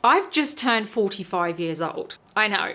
I've just turned 45 years old. I know.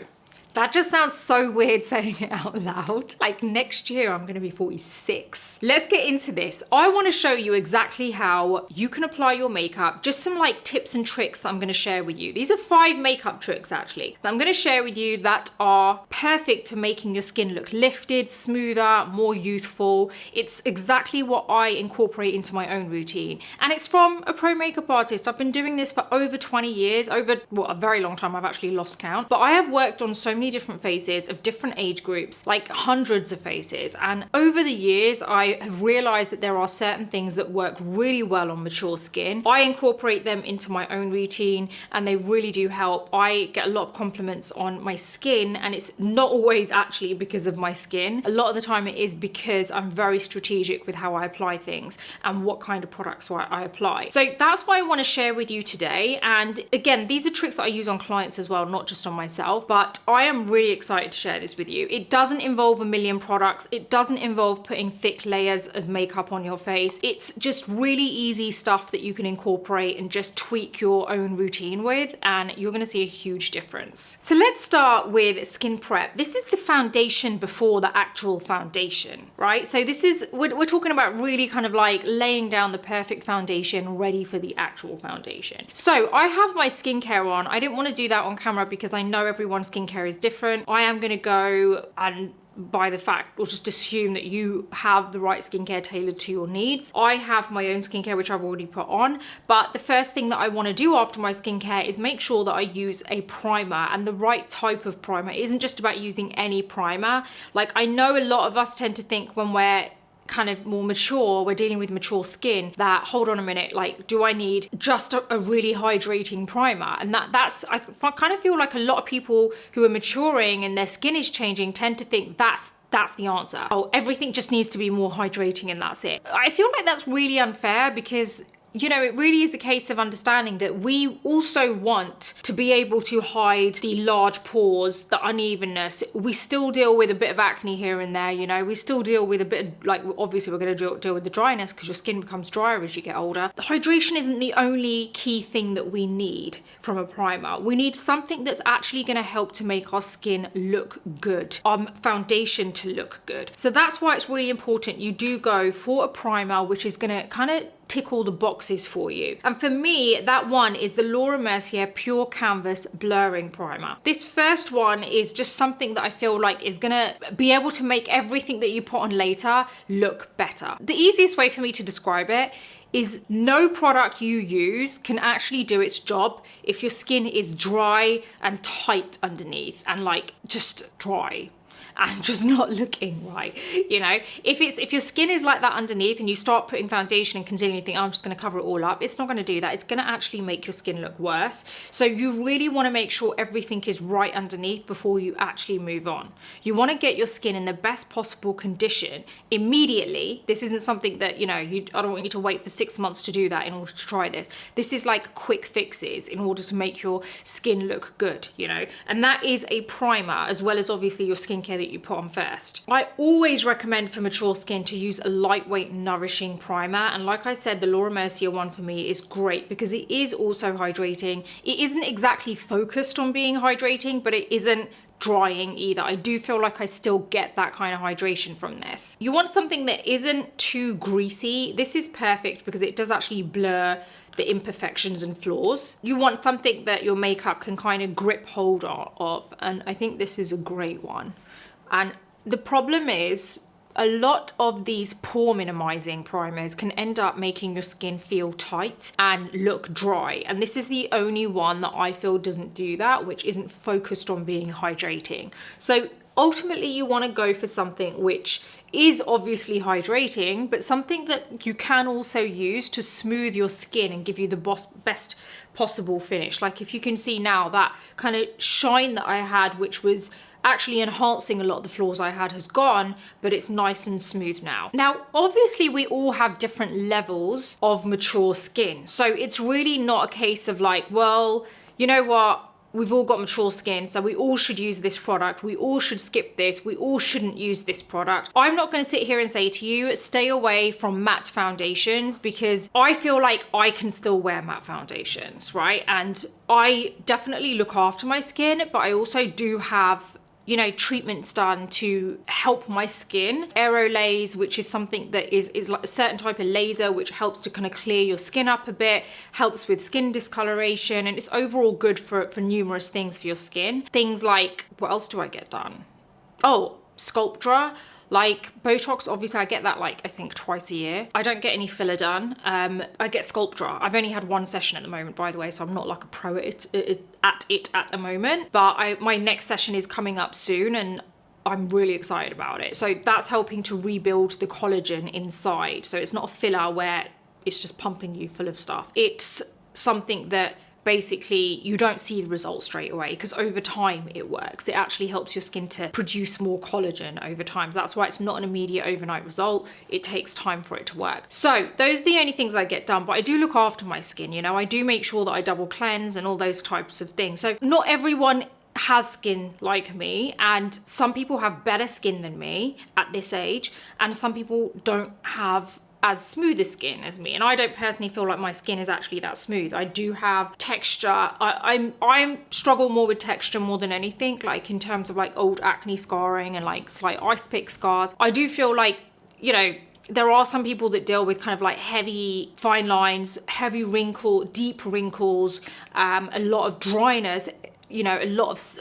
That just sounds so weird saying it out loud. Like next year, I'm gonna be 46. Let's get into this. I wanna show you exactly how you can apply your makeup, just some like tips and tricks that I'm gonna share with you. These are 5 makeup tricks actually, that I'm gonna share with you that are perfect for making your skin look lifted, smoother, more youthful. It's exactly what I incorporate into my own routine. And it's from a pro makeup artist. I've been doing this for over 20 years, a very long time. I've actually lost count. But I have worked on so many different faces of different age groups, like hundreds of faces, and over the years I have realized that there are certain things that work really well on mature skin. I incorporate them into my own routine and they really do help. I get a lot of compliments on my skin, and it's not always actually because of my skin. A lot of the time it is because I'm very strategic with how I apply things and what kind of products I apply. So that's what I want to share with you today. And again, these are tricks that I use on clients as well, not just on myself, but I am really excited to share this with you. It doesn't involve a million products. It doesn't involve putting thick layers of makeup on your face. It's just really easy stuff that you can incorporate and just tweak your own routine with, and you're gonna see a huge difference. So let's start with skin prep. This is the foundation before the actual foundation, right? So this is, we're talking about really kind of like laying down the perfect foundation ready for the actual foundation. So I have my skincare on. I didn't want to do that on camera because I know everyone's skincare is different. I am going to go and by the fact, or just assume that you have the right skincare tailored to your needs. I have my own skincare, which I've already put on, but the first thing that I want to do after my skincare is make sure that I use a primer, and the right type of primer. It isn't just about using any primer. Like, I know a lot of us tend to think when we're kind of more mature, we're dealing with mature skin, that hold on a minute, like, do I need just a really hydrating primer? And that's I kind of feel like a lot of people who are maturing and their skin is changing tend to think that's the answer. Oh, everything just needs to be more hydrating and that's it. I feel like that's really unfair because, you know, it really is a case of understanding that we also want to be able to hide the large pores, the unevenness. We still deal with a bit of acne here and there, you know, we still deal with a bit of, like, obviously we're going to deal with the dryness because your skin becomes drier as you get older. The hydration isn't the only key thing that we need from a primer. We need something that's actually going to help to make our skin look good, foundation to look good. So that's why it's really important you do go for a primer which is going to kind of tick all the boxes for you. And for me, that one is the Laura Mercier Pure Canvas Blurring Primer. This first one is just something that I feel like is gonna be able to make everything that you put on later look better. The easiest way for me to describe it is no product you use can actually do its job if your skin is dry and tight underneath and like just dry and just not looking right, you know? If your skin is like that underneath and you start putting foundation and concealer and you think, oh, I'm just gonna cover it all up, it's not gonna do that. It's gonna actually make your skin look worse. So you really wanna make sure everything is right underneath before you actually move on. You wanna get your skin in the best possible condition immediately. This isn't something that, you know, I don't want you to wait for 6 months to do that in order to try this. This is like quick fixes in order to make your skin look good, you know? And that is a primer, as well as obviously your skincare that you put on first. I always recommend for mature skin to use a lightweight, nourishing primer. And like I said, the Laura Mercier one for me is great because it is also hydrating. It isn't exactly focused on being hydrating, but it isn't drying either. I do feel like I still get that kind of hydration from this. You want something that isn't too greasy. This is perfect because it does actually blur the imperfections and flaws. You want something that your makeup can kind of grip hold of, and I think this is a great one. And the problem is, a lot of these pore minimizing primers can end up making your skin feel tight and look dry. And this is the only one that I feel doesn't do that, which isn't focused on being hydrating. So ultimately you want to go for something which is obviously hydrating, but something that you can also use to smooth your skin and give you the best possible finish. Like, if you can see now, that kind of shine that I had, which was actually enhancing a lot of the flaws I had, has gone, but it's nice and smooth now. Now, obviously we all have different levels of mature skin. So it's really not a case of like, well, you know what? we've all got mature skin, so we all should use this product. We all should skip this. We all shouldn't use this product. I'm not going to sit here and say to you, stay away from matte foundations, because I feel like I can still wear matte foundations, right? And I definitely look after my skin, but I also do have, you know, treatments done to help my skin. Aerolase, which is something that is like a certain type of laser which helps to kind of clear your skin up a bit, helps with skin discoloration, and it's overall good for numerous things for your skin. Things like, what else do I get done? Oh, Sculptra. Like Botox, obviously I get that like, I think twice a year. I don't get any filler done. I get Sculptra. I've only had one session at the moment, by the way, so I'm not like a pro at it at the moment. But my next session is coming up soon, and I'm really excited about it. So that's helping to rebuild the collagen inside. So it's not a filler where it's just pumping you full of stuff. It's something that basically you don't see the results straight away, because over time it works. It actually helps your skin to produce more collagen over time. That's why it's not an immediate overnight result. It takes time for it to work. So those are the only things I get done, but I do look after my skin, you know. I do make sure that I double cleanse and all those types of things. So not everyone has skin like me, and some people have better skin than me at this age, and some people don't have as smooth a skin as me, and I don't personally feel like my skin is actually that smooth. I do have texture. I struggle more with texture more than anything, like in terms of like old acne scarring and like slight ice pick scars. I do feel like, you know, there are some people that deal with kind of like heavy fine lines, heavy deep wrinkles, a lot of dryness, you know, a lot of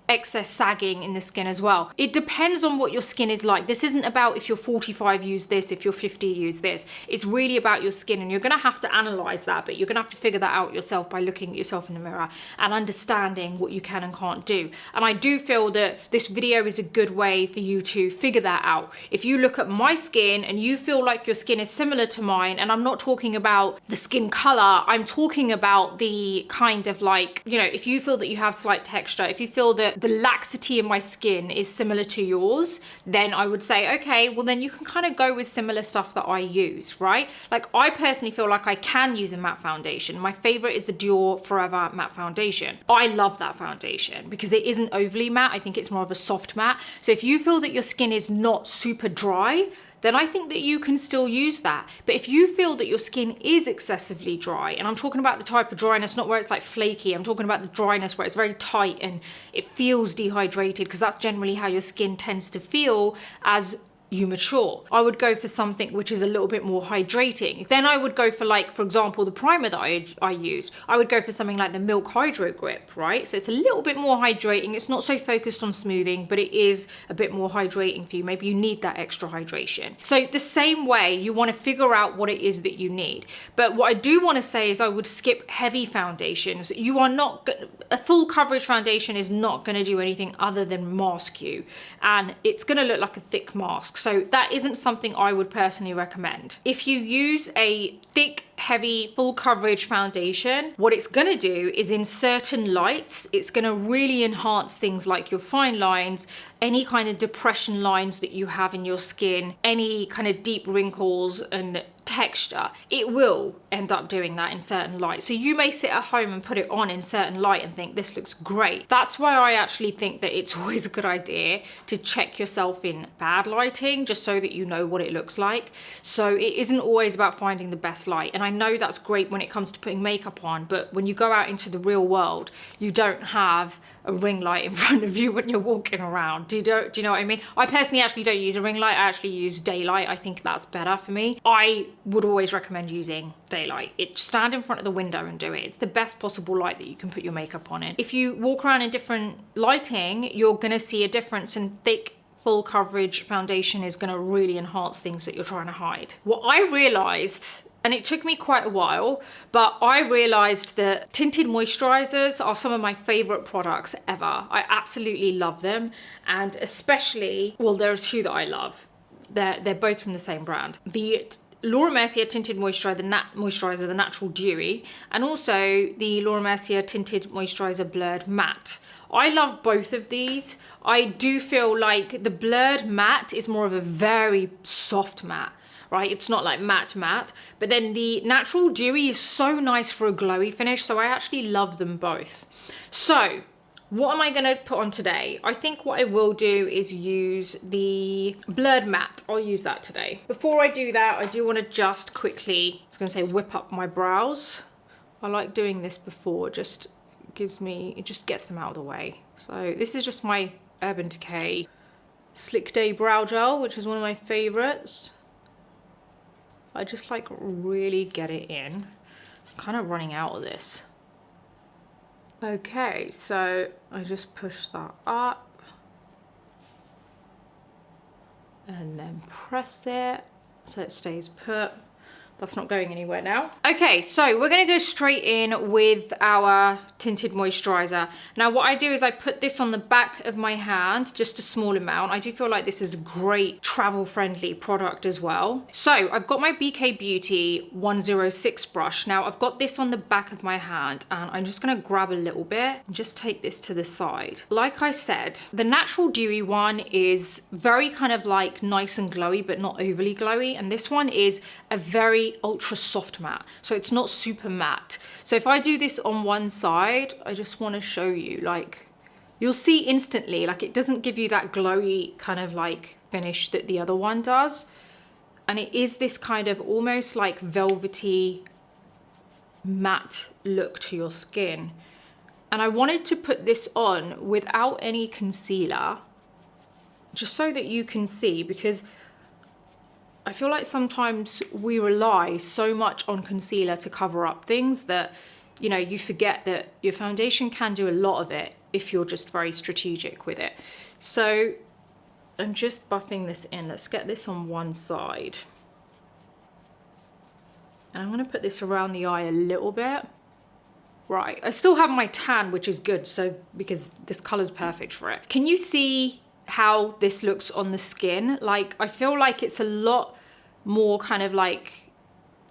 excess sagging in the skin as well. It depends on what your skin is like. This isn't about if you're 45 use this, if you're 50 use this. It's really about your skin, and you're going to have to analyze that, but you're going to have to figure that out yourself by looking at yourself in the mirror and understanding what you can and can't do. And I do feel that this video is a good way for you to figure that out. If you look at my skin and you feel like your skin is similar to mine, and I'm not talking about the skin color, I'm talking about the kind of like, you know, if you feel that you have slight texture, if you feel that the laxity in my skin is similar to yours, then I would say, okay, well then you can kind of go with similar stuff that I use, right? Like I personally feel like I can use a matte foundation. My favorite is the Dior Forever Matte Foundation. I love that foundation because it isn't overly matte. I think it's more of a soft matte. So if you feel that your skin is not super dry, then I think that you can still use that. But if you feel that your skin is excessively dry, and I'm talking about the type of dryness, not where it's like flaky, I'm talking about the dryness where it's very tight and it feels dehydrated, because that's generally how your skin tends to feel as you mature. I would go for something which is a little bit more hydrating. Then I would go for, like, for example, the primer that I used. I would go for something like the Milk Hydro Grip, right? So it's a little bit more hydrating. It's not so focused on smoothing, but it is a bit more hydrating for you. Maybe you need that extra hydration. So the same way, you want to figure out what it is that you need. But what I do want to say is I would skip heavy foundations. You are not, a full coverage foundation is not going to do anything other than mask you. And it's going to look like a thick mask. So that isn't something I would personally recommend. If you use a thick, heavy, full coverage foundation, what it's gonna do is in certain lights, it's gonna really enhance things like your fine lines, any kind of depression lines that you have in your skin, any kind of deep wrinkles and texture. It will end up doing that in certain light. So you may sit at home and put it on in certain light and think this looks great. That's why I actually think that it's always a good idea to check yourself in bad lighting, just so that you know what it looks like. So it isn't always about finding the best light. And I know that's great when it comes to putting makeup on, but when you go out into the real world, you don't have a ring light in front of you when you're walking around. Do you know what I mean? I personally actually don't use a ring light. I actually use daylight. I think that's better for me. I would always recommend using daylight. Stand in front of the window and do it. It's the best possible light that you can put your makeup on in. If you walk around in different lighting, you're gonna see a difference, in thick, full coverage foundation is gonna really enhance things that you're trying to hide. What I realized, and it took me quite a while, but I realized that tinted moisturizers are some of my favorite products ever. I absolutely love them. And especially, well, there are two that I love. They're both from the same brand. The Laura Mercier Tinted Moisturizer, the Natural Dewy, and also the Laura Mercier Tinted Moisturizer Blurred Matte. I love both of these. I do feel like the Blurred Matte is more of a very soft matte, right? It's not like matte matte, but then the natural dewy is so nice for a glowy finish. So I actually love them both. So what am I going to put on today? I think what I will do is use the blurred matte. I'll use that today. Before I do that, I do want to just quickly, I was going to say whip up my brows. I like doing this before, it just gets them out of the way. So this is just my Urban Decay Slick Day Brow Gel, which is one of my favorites. I just like really get it in. I'm kind of running out of this. Okay, so I just push that up and then press it so it stays put. That's not going anywhere now. Okay, so we're gonna go straight in with our tinted moisturizer. Now what I do is I put this on the back of my hand, just a small amount. I do feel like this is a great travel friendly product as well. So I've got my BK Beauty 106 brush. Now I've got this on the back of my hand and I'm just gonna grab a little bit and just take this to the side. Like I said, the natural dewy one is very kind of like nice and glowy, but not overly glowy. And this one is a very ultra soft matte, so it's not super matte. So if I do this on one side, I just want to show you, like, you'll see instantly, like, it doesn't give you that glowy kind of like finish that the other one does, and it is this kind of almost like velvety matte look to your skin. And I wanted to put this on without any concealer, just so that you can see, because I feel like sometimes we rely so much on concealer to cover up things that, you know, you forget that your foundation can do a lot of it if you're just very strategic with it. So I'm just buffing this in. Let's get this on one side. And I'm going to put this around the eye a little bit. Right, I still have my tan, which is good, so because this color's perfect for it. Can you see how this looks on the skin? Like, I feel like it's a lot more kind of like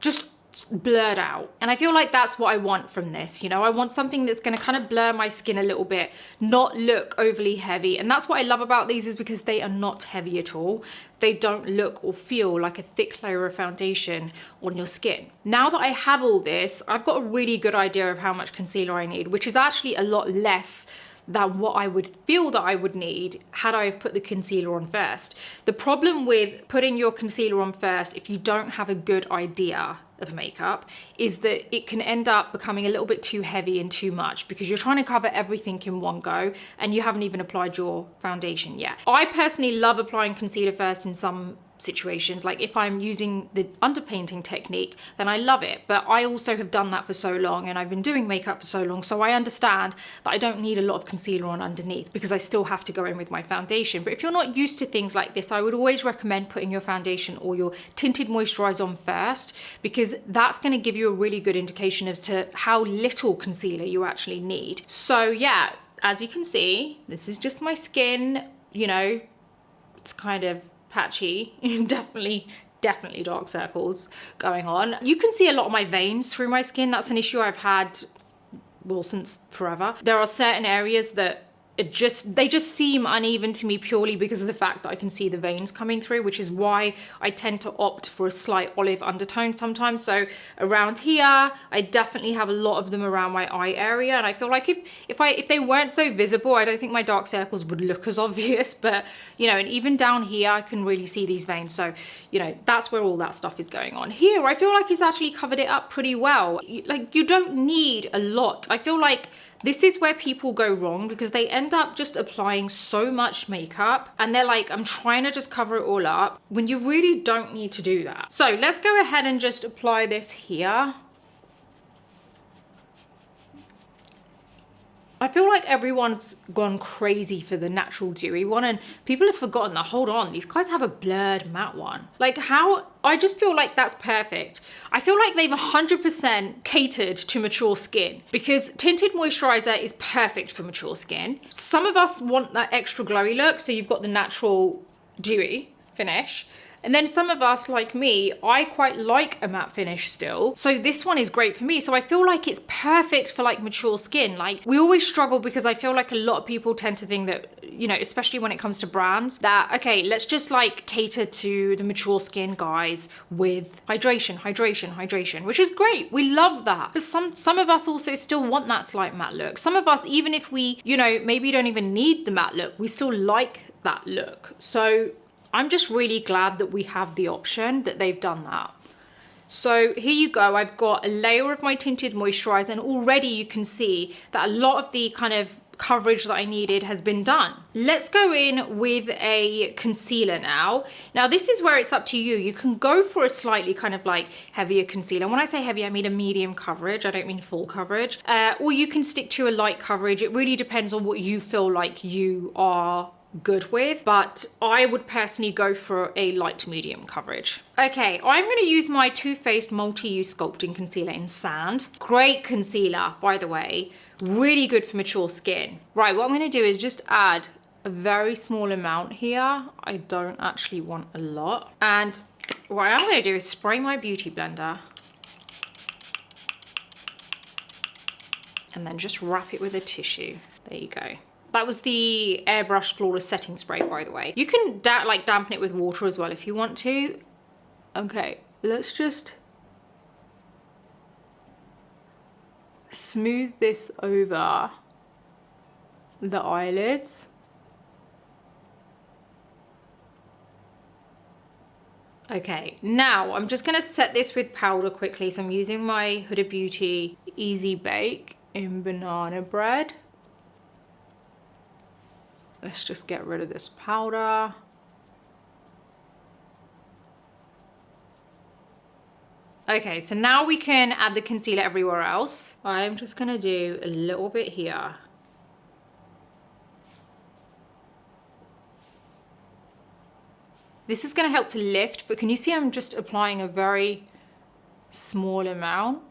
just blurred out, and I feel like that's what I want from this. You know, I want something that's going to kind of blur my skin a little bit, not look overly heavy. And that's what I love about these, is because they are not heavy at all. They don't look or feel like a thick layer of foundation on your skin. Now that I have all this, I've got a really good idea of how much concealer I need, which is actually a lot less than what I would feel that I would need had I have put the concealer on first. The problem with putting your concealer on first, if you don't have a good idea of makeup, is that it can end up becoming a little bit too heavy and too much, because you're trying to cover everything in one go and you haven't even applied your foundation yet. I personally love applying concealer first in some situations. Like if I'm using the underpainting technique, then I love it. But I also have done that for so long, and I've been doing makeup for so long, so I understand that I don't need a lot of concealer on underneath, because I still have to go in with my foundation. But if you're not used to things like this, I would always recommend putting your foundation or your tinted moisturizer on first, because that's going to give you a really good indication as to how little concealer you actually need. So yeah, as you can see, this is just my skin. You know, it's kind of patchy, definitely dark circles going on. You can see a lot of my veins through my skin. That's an issue I've had, well, since forever. There are certain areas that they just seem uneven to me purely because of the fact that I can see the veins coming through, which is why I tend to opt for a slight olive undertone sometimes. So around here, I definitely have a lot of them around my eye area, and I feel like if they weren't so visible, I don't think my dark circles would look as obvious. But you know, and even down here, I can really see these veins. So you know, that's where all that stuff is going on. Here, I feel like it's actually covered it up pretty well. Like, you don't need a lot. I feel like this is where people go wrong, because they end up just applying so much makeup and they're like, I'm trying to just cover it all up, when you really don't need to do that. So let's go ahead and just apply this here. I feel like everyone's gone crazy for the natural dewy one, and people have forgotten that, hold on, these guys have a blurred matte one. Like, how? I just feel like that's perfect. I feel like they've 100% catered to mature skin, because tinted moisturizer is perfect for mature skin. Some of us want that extra glowy look, so you've got the natural dewy finish. And then some of us, like me, I quite like a matte finish still. So this one is great for me. So I feel like it's perfect for like mature skin. Like we always struggle because I feel like a lot of people tend to think that, you know, especially when it comes to brands, that, okay, let's just like cater to the mature skin guys with hydration, hydration, hydration, which is great. We love that. But some of us also still want that slight matte look. Some of us, even if we, you know, maybe don't even need the matte look, we still like that look. So I'm just really glad that we have the option that they've done that. So here you go, I've got a layer of my tinted moisturizer, and already you can see that a lot of the kind of coverage that I needed has been done. Let's go in with a concealer now. Now this is where it's up to you. You can go for a slightly kind of like heavier concealer. When I say heavy, I mean a medium coverage. I don't mean full coverage. Or you can stick to a light coverage. It really depends on what you feel like you are good with, but I would personally go for a light to medium coverage. Okay, I'm going to use my Too Faced Multi-Use Sculpting Concealer in Sand. Great concealer, by the way. Really good for mature skin. Right, what I'm going to do is just add a very small amount here. I don't actually want a lot. And what I'm going to do is spray my beauty blender and then just wrap it with a tissue. There you go. That was the Airbrush Flawless Setting Spray, by the way. You can dampen it with water as well if you want to. Okay, let's just smooth this over the eyelids. Okay, now I'm just gonna set this with powder quickly. So I'm using my Huda Beauty Easy Bake in Banana Bread. Let's just get rid of this powder. Okay, so now we can add the concealer everywhere else. I'm just gonna do a little bit here. This is gonna help to lift, but can you see I'm just applying a very small amount?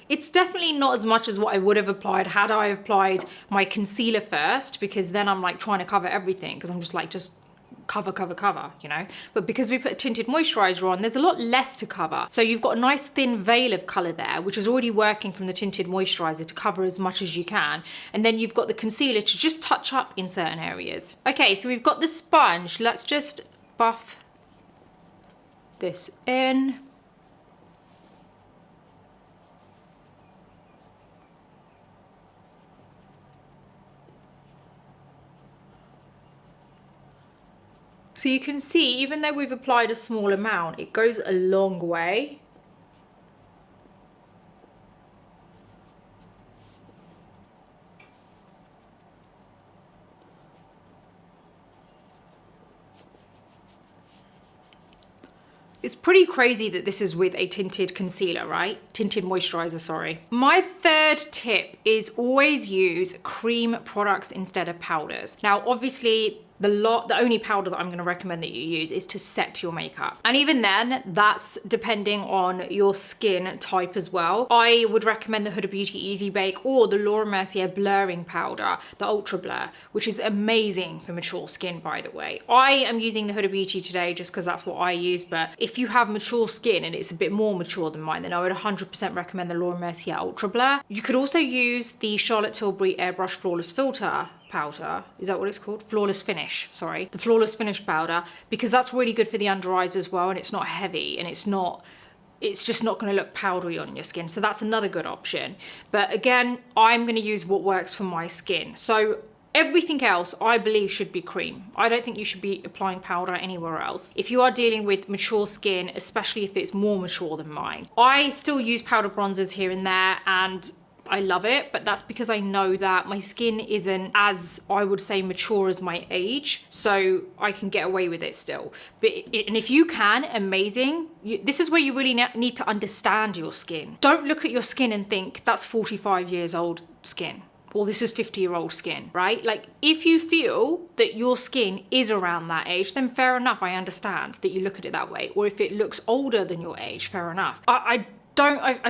It's definitely not as much as what I would have applied had I applied my concealer first, because then I'm like trying to cover everything, because I'm just like, just cover, cover, cover, you know? But because we put a tinted moisturizer on, there's a lot less to cover. So you've got a nice thin veil of color there, which is already working from the tinted moisturizer to cover as much as you can. And then you've got the concealer to just touch up in certain areas. Okay, so we've got the sponge. Let's just buff this in. So you can see, even though we've applied a small amount, it goes a long way. It's pretty crazy that this is with a tinted concealer, right? Tinted moisturizer, sorry. My third tip is always use cream products instead of powders. Now, obviously, the only powder that I'm going to recommend that you use is to set your makeup. And even then, that's depending on your skin type as well. I would recommend the Huda Beauty Easy Bake or the Laura Mercier blurring powder, the Ultra Blur, which is amazing for mature skin, by the way. I am using the Huda Beauty today just because that's what I use, but if you have mature skin and it's a bit more mature than mine, then I would 100% recommend the Laura Mercier Ultra Blur. You could also use the Charlotte Tilbury Airbrush Flawless Filter powder. Is that what it's called? Flawless Finish, sorry. The Flawless Finish powder, because that's really good for the under eyes as well, and it's not heavy, and it's just not going to look powdery on your skin. So that's another good option. But again, I'm going to use what works for my skin. So everything else, I believe, should be cream. I don't think you should be applying powder anywhere else. If you are dealing with mature skin, especially if it's more mature than mine. I still use powder bronzers here and there, and I love it, but that's because I know that my skin isn't as, I would say, mature as my age, so I can get away with it still. And if you can, amazing. This is where you really need to understand your skin. Don't look at your skin and think, that's 45 years old skin, or this is 50-year-old skin, right? Like, if you feel that your skin is around that age, then fair enough, I understand that you look at it that way. Or if it looks older than your age, fair enough. I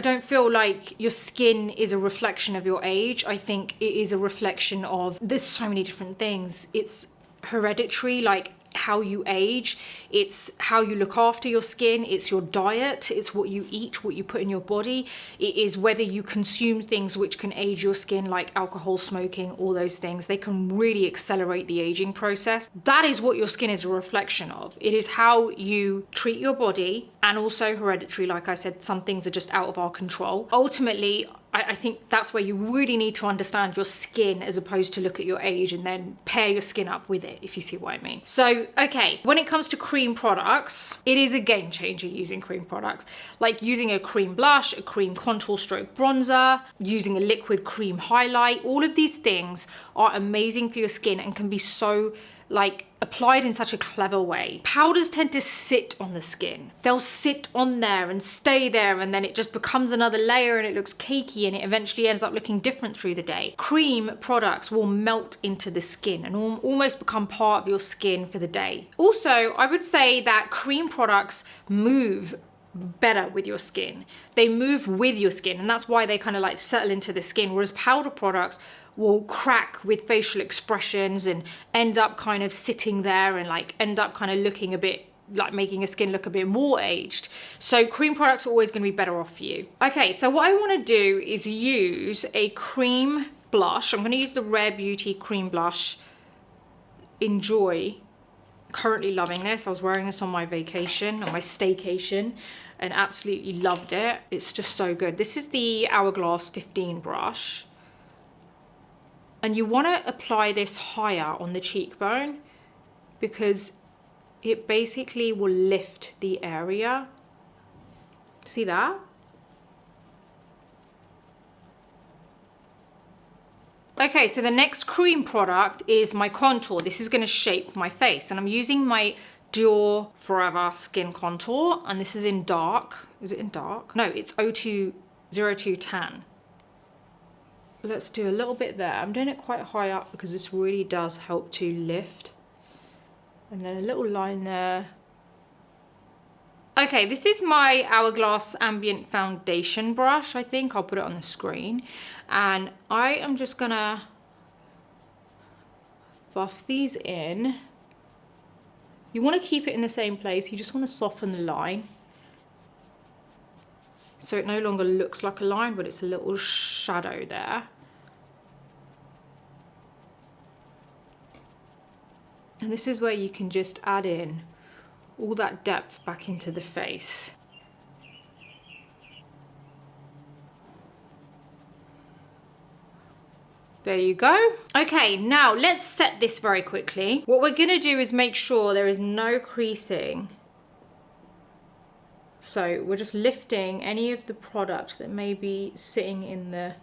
don't feel like your skin is a reflection of your age. I think it is a reflection of, there's so many different things. It's hereditary, like how you age, it's how you look after your skin, it's your diet, it's what you eat, what you put in your body, it is whether you consume things which can age your skin, like alcohol, smoking, all those things. They can really accelerate the aging process. That is what your skin is a reflection of. It is how you treat your body, and also hereditary. Like I said, some things are just out of our control. Ultimately, I think that's where you really need to understand your skin, as opposed to look at your age and then pair your skin up with it, if you see what I mean. So, okay, when it comes to cream products, it is a game changer using cream products. Like using a cream blush, a cream contour stroke bronzer, using a liquid cream highlight. All of these things are amazing for your skin and can be so like applied in such a clever way. Powders tend to sit on the skin. They'll sit on there and stay there, and then it just becomes another layer and it looks cakey and it eventually ends up looking different through the day. Cream products will melt into the skin and almost become part of your skin for the day. Also, I would say that cream products move better with your skin. They move with your skin, and that's why they kind of like settle into the skin, whereas powder products will crack with facial expressions and end up kind of sitting there and like end up kind of looking a bit like making a skin look a bit more aged. So cream products are always going to be better off for you. Okay, so what I want to do is use a cream blush. I'm going to use the Rare Beauty cream blush. Enjoy. Currently loving this. I was wearing this on my vacation, on my staycation, and absolutely loved it. It's just so good. This is the Hourglass 15 brush. And you want to apply this higher on the cheekbone because it basically will lift the area. See that? Okay, so the next cream product is my contour. This is going to shape my face, and I'm using my Dior Forever Skin Contour, and this is in dark. Is it in dark? No, it's 02 Tan. Let's do a little bit there. I'm doing it quite high up because this really does help to lift. And then a little line there. Okay, this is my Hourglass Ambient Foundation brush, I think. I'll put it on the screen. And I am just gonna buff these in. You want to keep it in the same place. You just want to soften the line, so it no longer looks like a line, but it's a little shadow there. And this is where you can just add in all that depth back into the face. There you go. Okay, now let's set this very quickly. What we're gonna do is make sure there is no creasing. So we're just lifting any of the product that may be sitting in the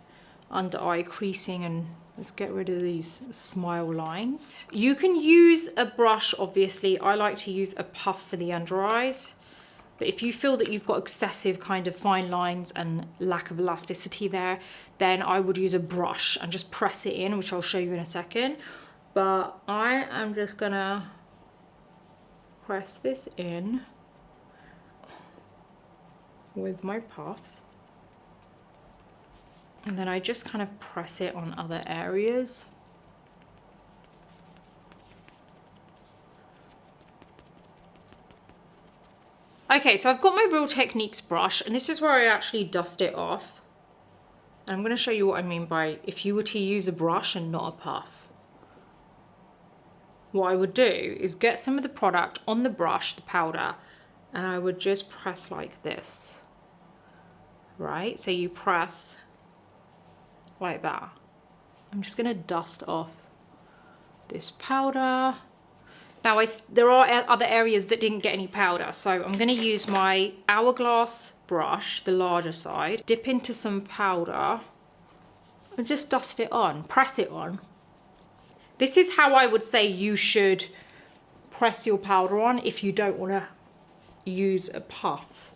under eye creasing, and let's get rid of these smile lines. You can use a brush, obviously. I like to use a puff for the under eyes. But if you feel that you've got excessive kind of fine lines and lack of elasticity there, then I would use a brush and just press it in, which I'll show you in a second. But I am just gonna press this in with my puff. And then I just kind of press it on other areas. Okay, so I've got my Real Techniques brush, and this is where I actually dust it off. And I'm going to show you what I mean by if you were to use a brush and not a puff. What I would do is get some of the product on the brush, the powder, and I would just press like this. Right? So you press like that. I'm just going to dust off this powder. Now, there are other areas that didn't get any powder, so I'm going to use my Hourglass brush, the larger side, dip into some powder, and just dust it on, press it on. This is how I would say you should press your powder on if you don't want to use a puff.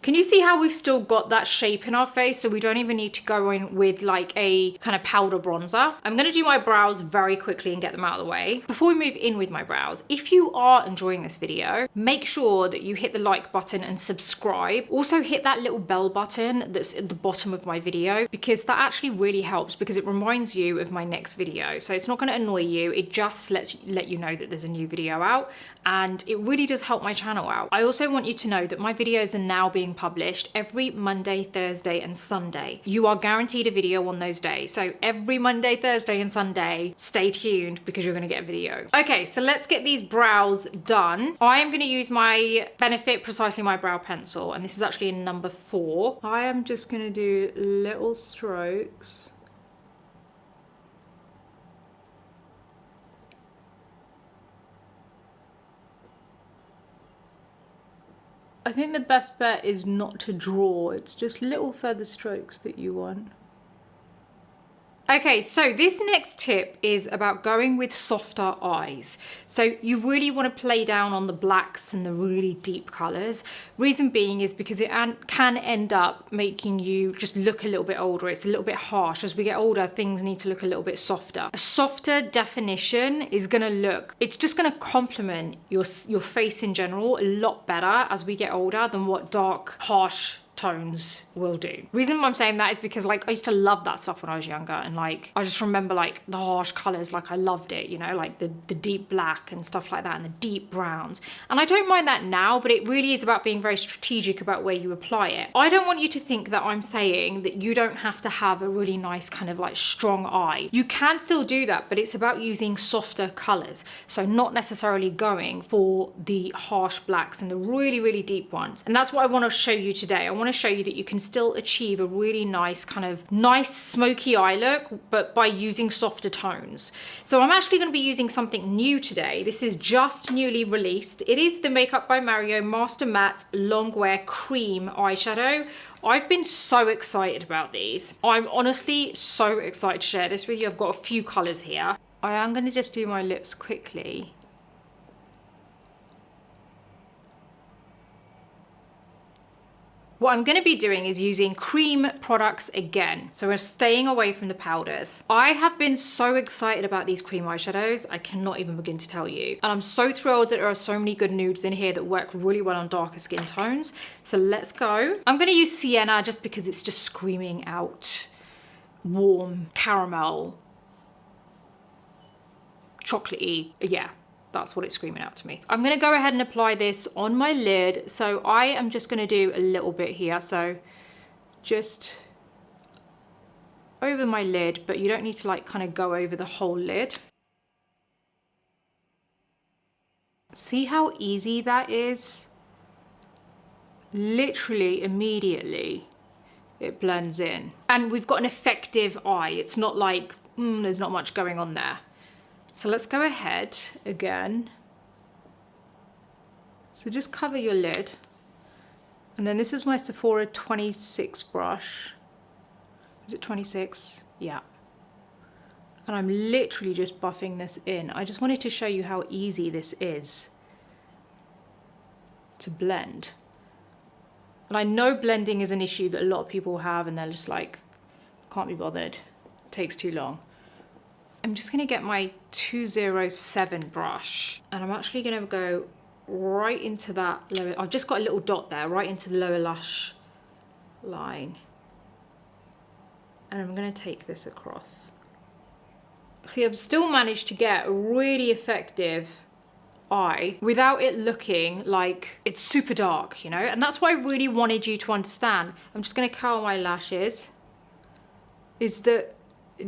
Can you see how we've still got that shape in our face, so we don't even need to go in with like a kind of powder bronzer? I'm gonna do my brows very quickly and get them out of the way. Before we move in with my brows, if you are enjoying this video, make sure that you hit the like button and subscribe. Also hit that little bell button that's at the bottom of my video, because that actually really helps, because it reminds you of my next video. So it's not gonna annoy you, it just let you know that there's a new video out, and it really does help my channel out. I also want you to know that my videos are now being published every Monday, Thursday, and Sunday. You are guaranteed a video on those days. So every Monday, Thursday, and Sunday, stay tuned because you're gonna get a video. Okay, so let's get these brows done. I am gonna use my Benefit Precisely My Brow Pencil, and this is actually in number 4. I am just gonna do little strokes. I think the best bet is not to draw, it's just little feather strokes that you want. Okay, so this next tip is about going with softer eyes. So you really want to play down on the blacks and the really deep colors. Reason being is because it can end up making you just look a little bit older. It's a little bit harsh. As we get older, things need to look a little bit softer. A softer definition is going to look, it's just going to complement your face in general a lot better as we get older than what dark, harsh tones will do. Reason why I'm saying that is because like I used to love that stuff when I was younger, and like I just remember like the harsh colors, like I loved it, you know, like the deep black and stuff like that, and the deep browns, and I don't mind that now, but it really is about being very strategic about where you apply it. I don't want you to think that I'm saying that you don't have to have a really nice kind of like strong eye. You can still do that, but it's about using softer colors, so not necessarily going for the harsh blacks and the really deep ones. And that's what I want to show you today. I want to show you that you can still achieve a really nice kind of nice smoky eye look, but by using softer tones. So I'm actually going to be using something new today. This is just newly released. It is the Makeup by Mario Master Matte Longwear Cream Eyeshadow. I've been so excited about these. I'm honestly so excited to share this with you. I've got a few colors here. I am going to just do my lips quickly. What I'm going to be doing is using cream products again. So we're staying away from the powders. I have been so excited about these cream eyeshadows, I cannot even begin to tell you. And I'm so thrilled that there are so many good nudes in here that work really well on darker skin tones. So let's go. I'm going to use Sienna just because it's just screaming out warm caramel, chocolatey, yeah. That's what it's screaming out to me. I'm gonna go ahead and apply this on my lid. So I am just gonna do a little bit here. So just over my lid, but you don't need to like kind of go over the whole lid. See how easy that is? Literally immediately it blends in. And we've got an effective eye. It's not like, there's not much going on there. So let's go ahead again. So just cover your lid. And then this is my Sephora 26 brush. Is it 26? Yeah. And I'm literally just buffing this in. I just wanted to show you how easy this is to blend. And I know blending is an issue that a lot of people have, and they're just like, can't be bothered, it takes too long. I'm just gonna get my 207 brush, and I'm actually gonna go right into that lower, I've just got a little dot there, right into the lower lash line. And I'm gonna take this across. See, I've still managed to get a really effective eye without it looking like it's super dark, you know? And that's what I really wanted you to understand. I'm just gonna curl my lashes, is that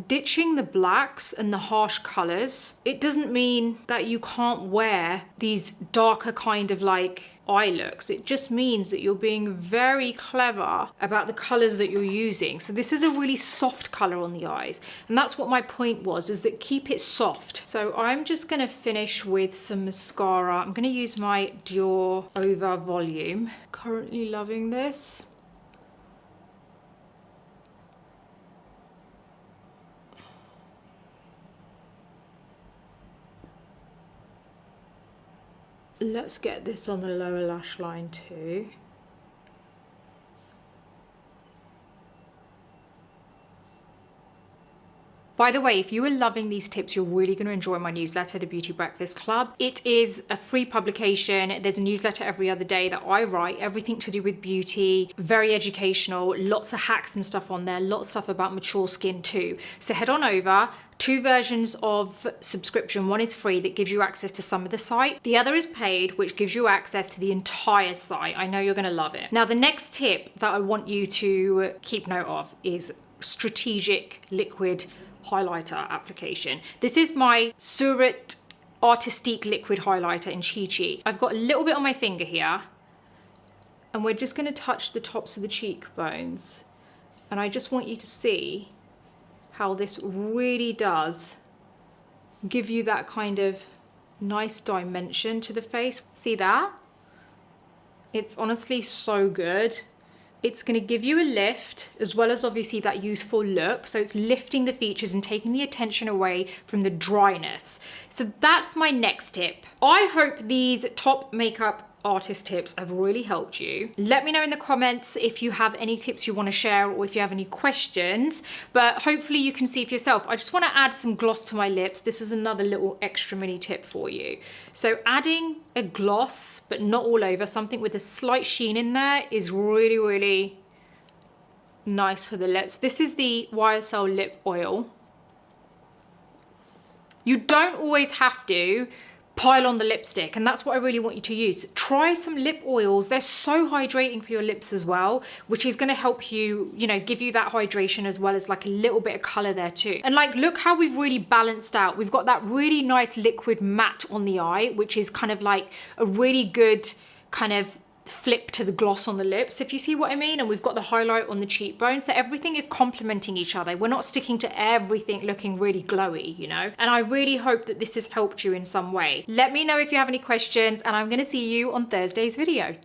ditching the blacks and the harsh colors, it doesn't mean that you can't wear these darker kind of like eye looks. It just means that you're being very clever about the colors that you're using. So this is a really soft color on the eyes. And that's what my point was, is that keep it soft. So I'm just gonna finish with some mascara. I'm gonna use my Dior Over Volume. Currently loving this. Let's get this on the lower lash line too. By the way, if you are loving these tips, you're really going to enjoy my newsletter, The Beauty Breakfast Club. It is a free publication. There's a newsletter every other day that I write, everything to do with beauty, very educational, lots of hacks and stuff on there, lots of stuff about mature skin too. So head on over. 2 versions of subscription. One is free that gives you access to some of the site. The other is paid, which gives you access to the entire site. I know you're going to love it. Now, the next tip that I want you to keep note of is strategic liquid highlighter application. This is my Surat Artistique liquid highlighter in Chi Chi. I've got a little bit on my finger here, and we're just going to touch the tops of the cheekbones. And I just want you to see how this really does give you that kind of nice dimension to the face. See that? It's honestly so good. It's going to give you a lift, as well as obviously that youthful look. So it's lifting the features and taking the attention away from the dryness. So that's my next tip. I hope these top makeup artist tips have really helped you. Let me know in the comments if you have any tips you want to share, or if you have any questions, but hopefully you can see for yourself. I just want to add some gloss to my lips. This is another little extra mini tip for you. So adding a gloss, but not all over, something with a slight sheen in there is really, really nice for the lips. This is the YSL lip oil. You don't always have to pile on the lipstick, and that's what I really want you to use. Try some lip oils. They're so hydrating for your lips as well, which is going to help you, you know, give you that hydration as well as like a little bit of color there too. And like, look how we've really balanced out. We've got that really nice liquid matte on the eye, which is kind of like a really good kind of flip to the gloss on the lips, if you see what I mean. And we've got the highlight on the cheekbone, so everything is complementing each other. We're not sticking to everything looking really glowy, you know. And I really hope that this has helped you in some way. Let me know if you have any questions, and I'm going to see you on Thursday's video.